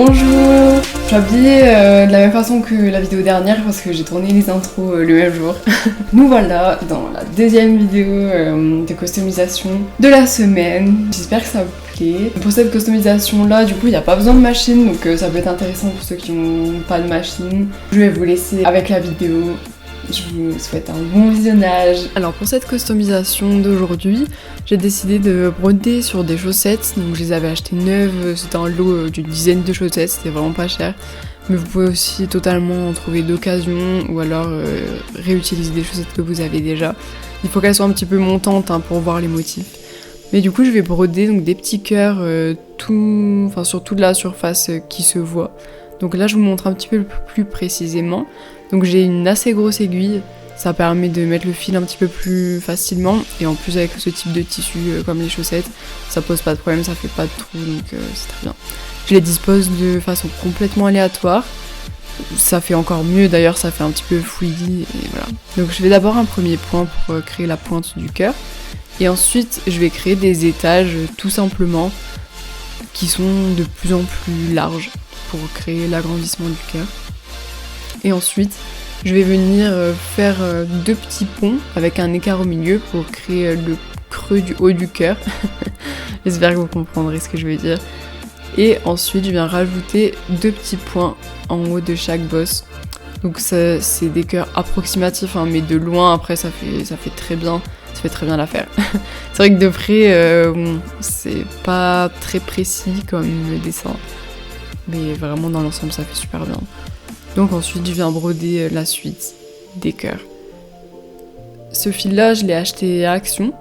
Bonjour! Je suis habillée de la même façon que la vidéo dernière parce que j'ai tourné les intros le même jour. Nous voilà dans la deuxième vidéo de customisation de la semaine. J'espère que ça vous plaît. Pour cette customisation là, du coup, il n'y a pas besoin de machine, donc ça peut être intéressant pour ceux qui n'ont pas de machine. Je vais vous laisser avec la vidéo. Je vous souhaite un bon visionnage. Alors pour cette customisation d'aujourd'hui, j'ai décidé de broder sur des chaussettes. Donc je les avais achetées neuves, c'était un lot d'une dizaine de chaussettes, c'était vraiment pas cher. Mais vous pouvez aussi totalement en trouver d'occasion ou alors réutiliser des chaussettes que vous avez déjà. Il faut qu'elles soient un petit peu montantes pour voir les motifs. Mais du coup je vais broder donc des petits cœurs sur toute la surface qui se voit. Donc là je vous montre un petit peu plus précisément. Donc j'ai une assez grosse aiguille, ça permet de mettre le fil un petit peu plus facilement. Et en plus avec ce type de tissu comme les chaussettes, ça pose pas de problème, ça fait pas de trous, donc c'est très bien. Je les dispose de façon complètement aléatoire. Ça fait encore mieux d'ailleurs, ça fait un petit peu fouillis et voilà. Donc je vais d'abord un premier point pour créer la pointe du cœur. Et ensuite je vais créer des étages tout simplement qui sont de plus en plus larges pour créer l'agrandissement du cœur. Et ensuite, je vais venir faire deux petits ponts avec un écart au milieu pour créer le creux du haut du cœur. J'espère que vous comprendrez ce que je veux dire. Et ensuite, je viens rajouter deux petits points en haut de chaque bosse. Donc c'est des cœurs approximatifs, mais de loin, après, ça fait très bien. Ça fait très bien l'affaire. C'est vrai que de près, c'est pas très précis comme dessin. Mais vraiment, dans l'ensemble, ça fait super bien. Donc ensuite je viens broder la suite des cœurs. Ce fil là je l'ai acheté à Action,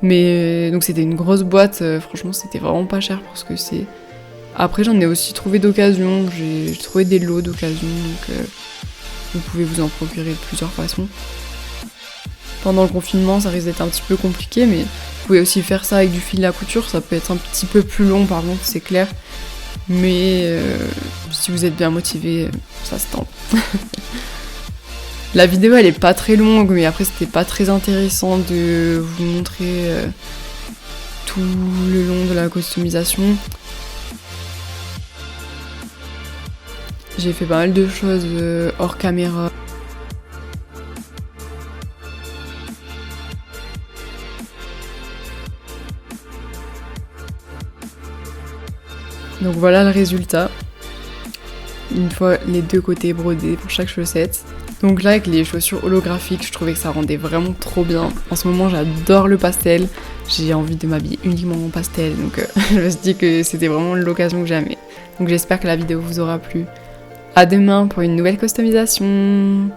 mais donc c'était une grosse boîte, franchement c'était vraiment pas cher pour ce que c'est. Après j'en ai aussi trouvé d'occasion, j'ai trouvé des lots d'occasion, donc vous pouvez vous en procurer de plusieurs façons. Pendant le confinement ça risque d'être un petit peu compliqué, mais vous pouvez aussi faire ça avec du fil à couture, ça peut être un petit peu plus long par contre, c'est clair. Mais si vous êtes bien motivé, ça se tente. La vidéo elle est pas très longue, mais après c'était pas très intéressant de vous montrer tout le long de la customisation. J'ai fait pas mal de choses hors caméra. Donc voilà le résultat, une fois les deux côtés brodés pour chaque chaussette. Donc là avec les chaussures holographiques, je trouvais que ça rendait vraiment trop bien. En ce moment j'adore le pastel, j'ai envie de m'habiller uniquement en pastel, donc je me suis dit que c'était vraiment l'occasion que j'aimais. Donc j'espère que la vidéo vous aura plu. À demain pour une nouvelle customisation.